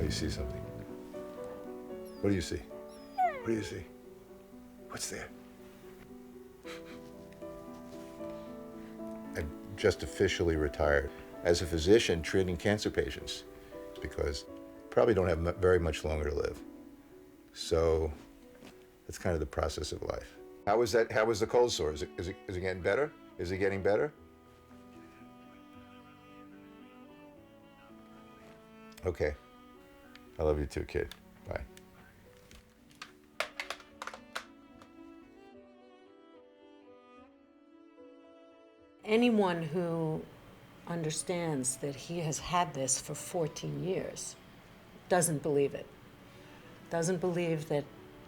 you see something. What do you see? What do you see? What's there? I just officially retired as a physician treating cancer patients because probably don't have very much longer to live. So that's kind of the process of life. How was that? How was the cold sore? Is it getting better? Is it getting better? Okay. I love you too, kid. Bye. Anyone who understands that he has had this for 14 years doesn't believe it. Doesn't believe that,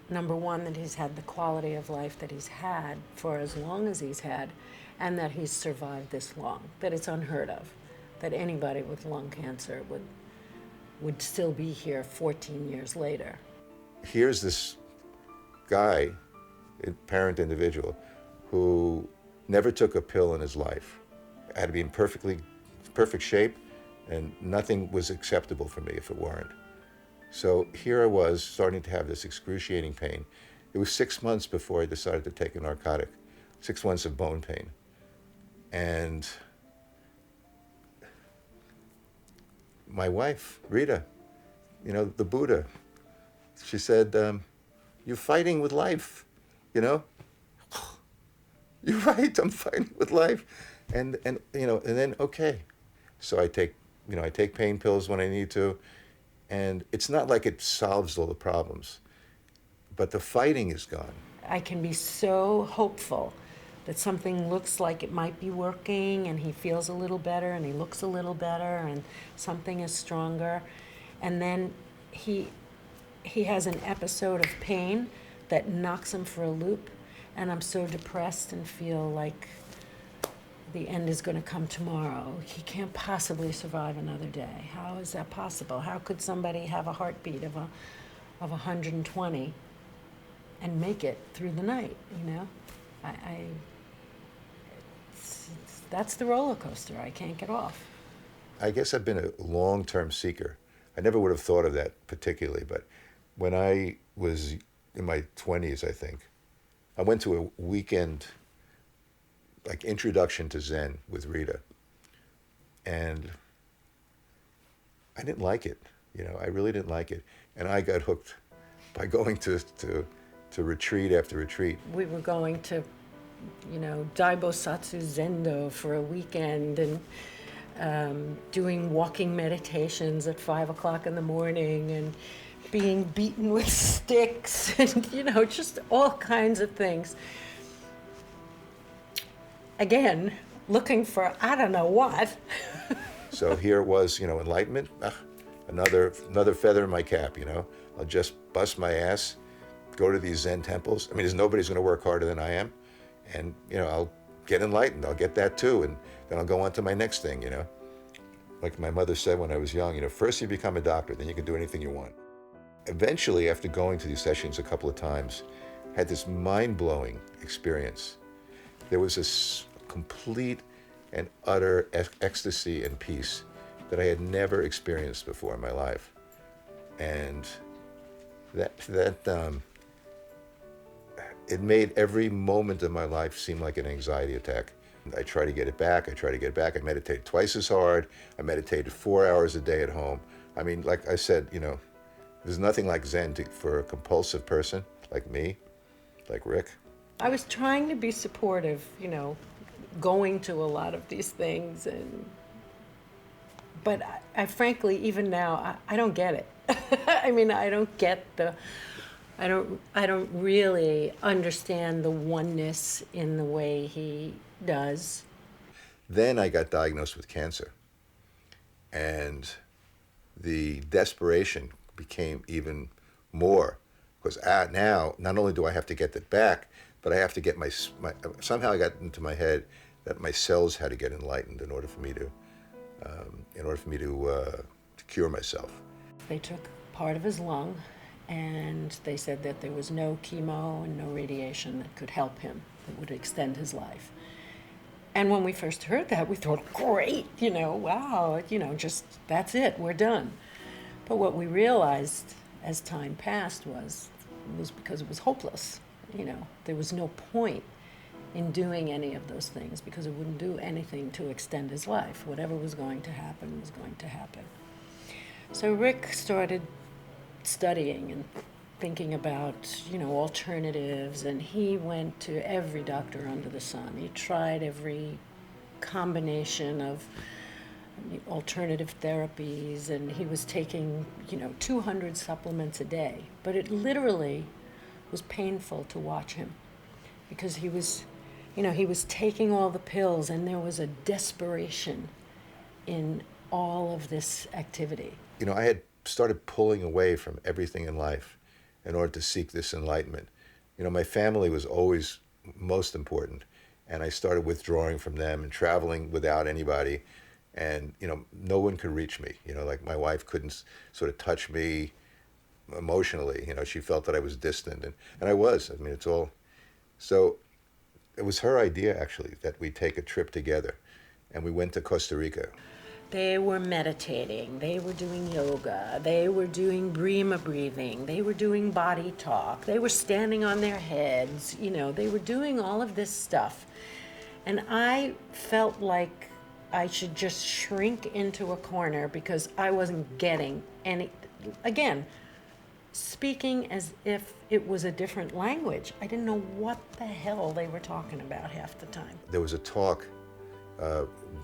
number one, that he's had the quality of life that he's had for as long as he's had, and that he's survived this long, that it's unheard of, that anybody with lung cancer would still be here 14 years later. Here's this guy, a parent individual, who never took a pill in his life. I had to be in perfect shape, and nothing was acceptable for me if it weren't. So here I was starting to have this excruciating pain. It was 6 months before I decided to take a narcotic, 6 months of bone pain. And my wife, Rita, you know, the Buddha, she said, you're fighting with life, you know? You're right, I'm fighting with life. And you know, and then, okay. So I take pain pills when I need to. And it's not like it solves all the problems, but the fighting is gone. I can be so hopeful that something looks like it might be working and he feels a little better and he looks a little better and something is stronger. And then he has an episode of pain that knocks him for a loop, and I'm so depressed and feel like the end is going to come tomorrow. He can't possibly survive another day. How is that possible? How could somebody have a heartbeat of 120 and make it through the night, you know? That's the roller coaster. I can't get off. I guess I've been a long-term seeker. I never would have thought of that particularly, but when I was in my 20s, I think, I went to a weekend like introduction to Zen with Rita, and I didn't like it. You know, I really didn't like it, and I got hooked by going to retreat after retreat. We were going to, you know, Daibosatsu Zendo for a weekend, and doing walking meditations at 5 o'clock in the morning, and being beaten with sticks, and you know, just all kinds of things. Again, looking for I don't know what. So here it was, you know, enlightenment, another feather in my cap, you know. I'll just bust my ass, go to these Zen temples. I mean, nobody's going to work harder than I am. And, you know, I'll get enlightened. I'll get that too. And then I'll go on to my next thing, you know. Like my mother said when I was young, you know, first you become a doctor, then you can do anything you want. Eventually, after going to these sessions a couple of times, I had this mind-blowing experience. There was this complete and utter ecstasy and peace that I had never experienced before in my life. And it made every moment of my life seem like an anxiety attack. I try to get it back. I meditate twice as hard. I meditated 4 hours a day at home. I mean, like I said, you know, there's nothing like Zen for a compulsive person like me, like Rick. I was trying to be supportive, you know, going to a lot of these things, but I frankly, even now, I don't get it. I mean, I don't get I don't really understand the oneness in the way he does. Then I got diagnosed with cancer, and the desperation became even more, because now not only do I have to get that back, but I have to get my somehow I got into my head that my cells had to get enlightened in order for me to cure myself. They took part of his lung, and they said that there was no chemo and no radiation that could help him, that would extend his life. And when we first heard that, we thought, great, you know, wow, you know, just that's it, we're done. But what we realized as time passed was because it was hopeless. You know, there was no point in doing any of those things because it wouldn't do anything to extend his life. Whatever was going to happen was going to happen. So Rick started studying and thinking about, you know, alternatives, and he went to every doctor under the sun. He tried every combination of alternative therapies, and he was taking, you know, 200 supplements a day. But it literally was painful to watch him because he was, you know, he was taking all the pills, and there was a desperation in all of this activity. You know, I had started pulling away from everything in life in order to seek this enlightenment. You know, my family was always most important, and I started withdrawing from them and traveling without anybody. And, you know, no one could reach me. You know, like my wife couldn't sort of touch me emotionally. You know, she felt that I was distant, and I was. I mean, it's all. So it was her idea, actually, that we take a trip together, and we went to Costa Rica. They were meditating, they were doing yoga, they were doing Brahma breathing, they were doing body talk, they were standing on their heads, you know, they were doing all of this stuff. And I felt like I should just shrink into a corner because I wasn't getting any, again, speaking as if it was a different language. I didn't know what the hell they were talking about half the time. There was a talk.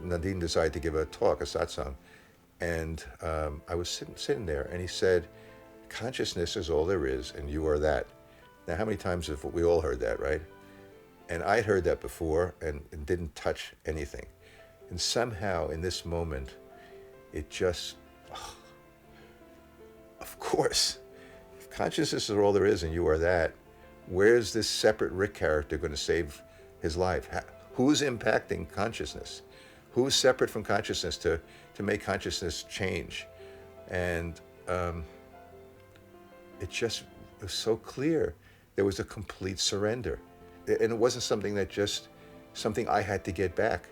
Nadine decided to give a talk, a satsang, and I was sitting there, and he said, consciousness is all there is, and you are that. Now, how many times have we all heard that, right? And I'd heard that before, and it didn't touch anything. And somehow, in this moment, it just, of course, if consciousness is all there is, and you are that, where's this separate Rick character going to save his life? Who's impacting consciousness? Who's separate from consciousness to make consciousness change? And it just was so clear. There was a complete surrender. And it wasn't something that just, something I had to get back,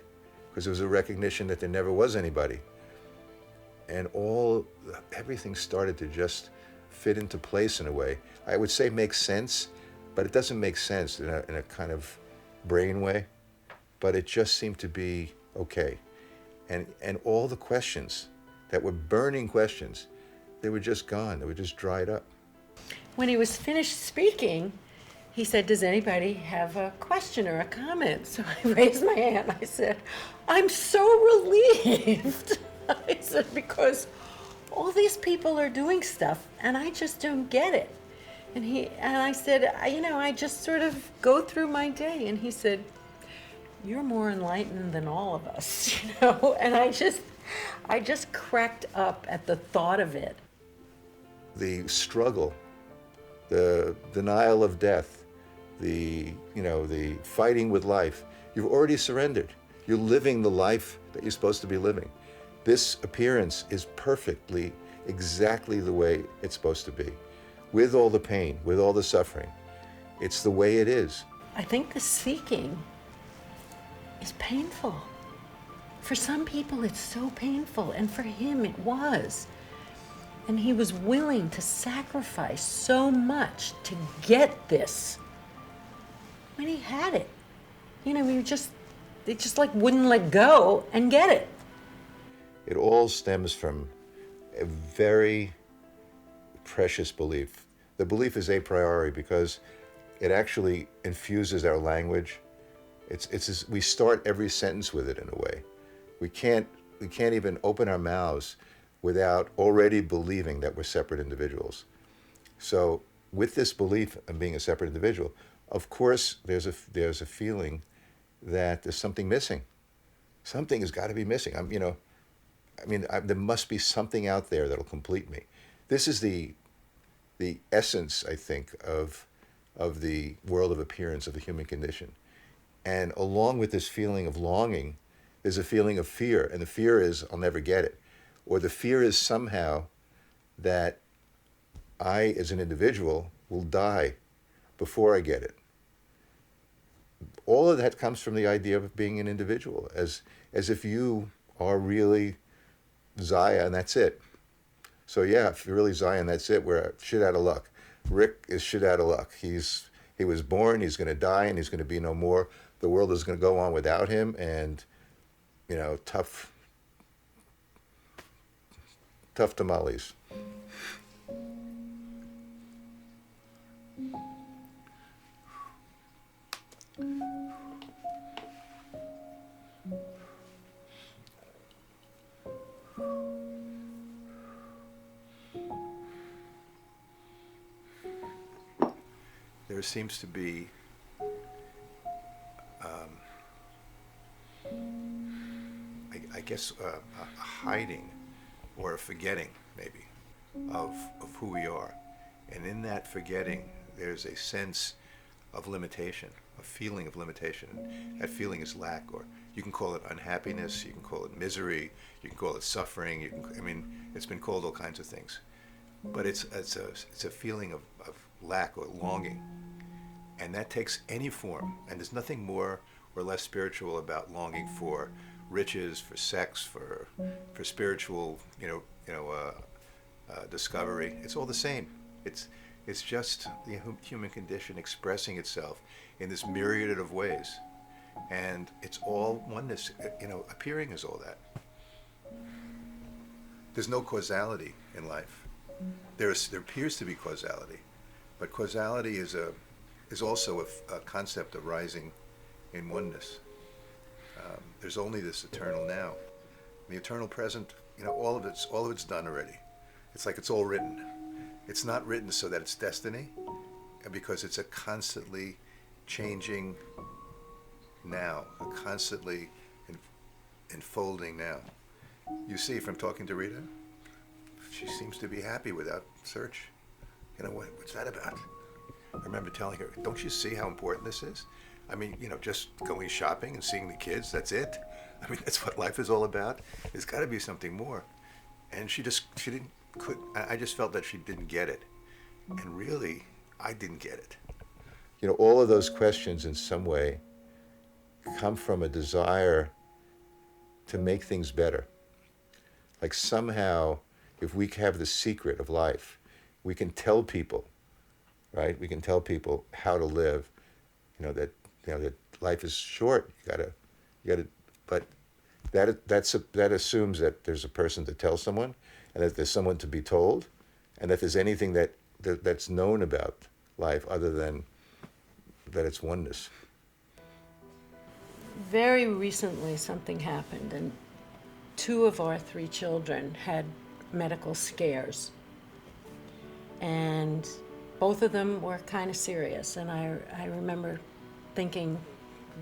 because there was a recognition that there never was anybody. And everything started to just fit into place in a way. I would say makes sense, but it doesn't make sense in a kind of brain way. But it just seemed to be okay. And all the questions that were burning questions, they were just gone. They were just dried up. When he was finished speaking, he said, does anybody have a question or a comment? So I raised my hand. I said, I'm so relieved. I said, because all these people are doing stuff and I just don't get it. And I said, I just sort of go through my day. And he said, you're more enlightened than all of us, you know? And I just cracked up at the thought of it. The struggle, the denial of death, the fighting with life, you've already surrendered. You're living the life that you're supposed to be living. This appearance is perfectly, exactly the way it's supposed to be, with all the pain, with all the suffering. It's the way it is. I think the seeking is painful. For some people, it's so painful, and for him, it was. And he was willing to sacrifice so much to get this. When he had it, he just like wouldn't let go and get it. It all stems from a very precious belief. The belief is a priori because it actually infuses our language. We start every sentence with it in a way. We can't even open our mouths without already believing that we're separate individuals. So with this belief of being a separate individual, of course there's a feeling that there's something missing. Something has got to be missing. There must be something out there that'll complete me. This is the essence, I think, of the world of appearance of the human condition. And along with this feeling of longing, there's a feeling of fear. And the fear is, I'll never get it. Or the fear is somehow that I, as an individual, will die before I get it. All of that comes from the idea of being an individual, as if you are really Zaya and that's it. So yeah, if you're really Zion, that's it. We're shit out of luck. Rick is shit out of luck. He was born, he's going to die, and he's going to be no more. The world is going to go on without him, and tough tamales. There seems to be I guess a hiding or a forgetting maybe of who we are, and in that forgetting there's a sense of limitation, a feeling of limitation. That feeling is lack, or you can call it unhappiness, you can call it misery, you can call it suffering. It's been called all kinds of things, but it's a feeling of lack or longing, and that takes any form. And there's nothing more or less spiritual about longing for riches, for sex, for spiritual, discovery. It's all the same. It's just the human condition expressing itself in this myriad of ways, and it's all oneness. Appearing is all that. There's no causality in life. There appears to be causality, but causality is also a concept arising in oneness. There's only this eternal now, the eternal present. All of it's done already. It's like it's all written. It's not written so that it's destiny, because it's a constantly changing now, a constantly unfolding now. You see from talking to Rita, she seems to be happy without search. What's that about? I remember telling her, don't you see how important this is? Just going shopping and seeing the kids, that's it. That's what life is all about. There's got to be something more. And she didn't, I just felt that she didn't get it. And really, I didn't get it. All of those questions in some way come from a desire to make things better. Like somehow, if we have the secret of life, we can tell people, right? We can tell people how to live. That life is short. You gotta. But that assumes that there's a person to tell someone, and that there's someone to be told, and that there's anything that's known about life other than that it's oneness. Very recently, something happened, and 2 of our 3 children had medical scares, and both of them were kind of serious. And I remember thinking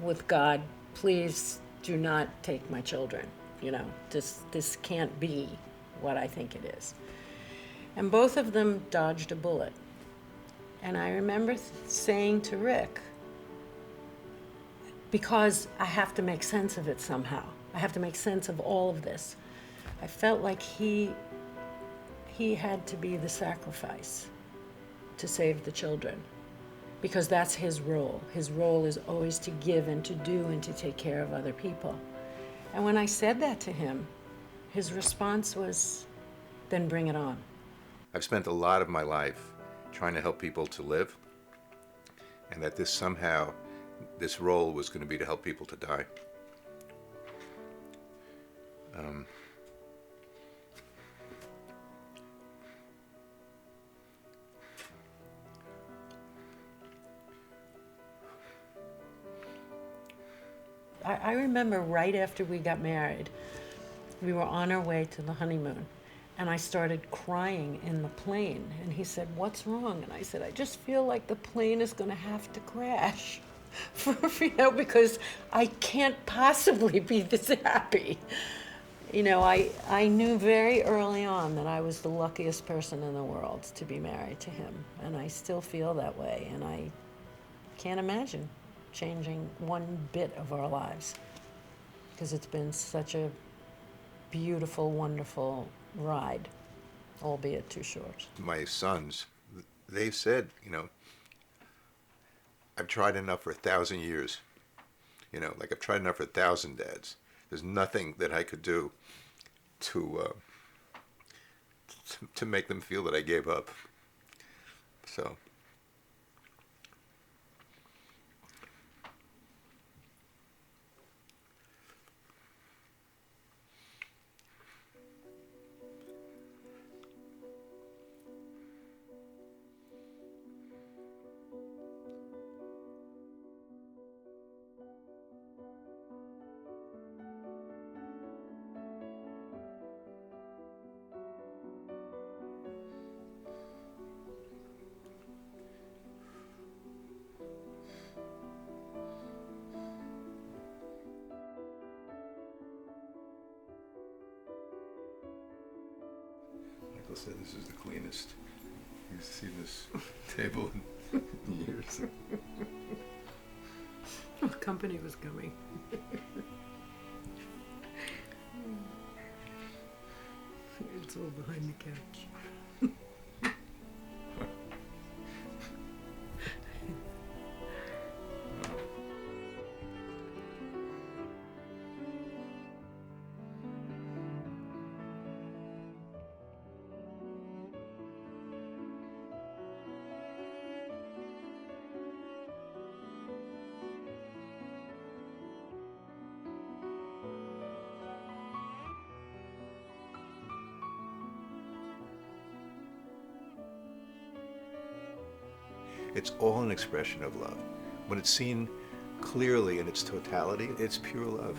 with God, please do not take my children. This can't be what I think it is. And both of them dodged a bullet. And I remember saying to Rick, because I have to make sense of it somehow. I have to make sense of all of this. I felt like he had to be the sacrifice to save the children, because that's his role. His role is always to give and to do and to take care of other people. And when I said that to him, his response was, then bring it on. I've spent a lot of my life trying to help people to live, and that this role was going to be to help people to die. I remember right after we got married, we were on our way to the honeymoon, and I started crying in the plane. And he said, "What's wrong?" And I said, "I just feel like the plane is going to have to crash, because I can't possibly be this happy." I knew very early on that I was the luckiest person in the world to be married to him, and I still feel that way, and I can't imagine changing one bit of our lives, because it's been such a beautiful, wonderful ride, albeit too short. My sons, they've said, I've tried enough for 1,000 years. I've tried enough for 1,000 dads. There's nothing that I could do to to make them feel that I gave up. So. Michael said this is the cleanest he's seen this table in years. Company was coming. It's all behind the couch. It's all an expression of love. When it's seen clearly in its totality, it's pure love.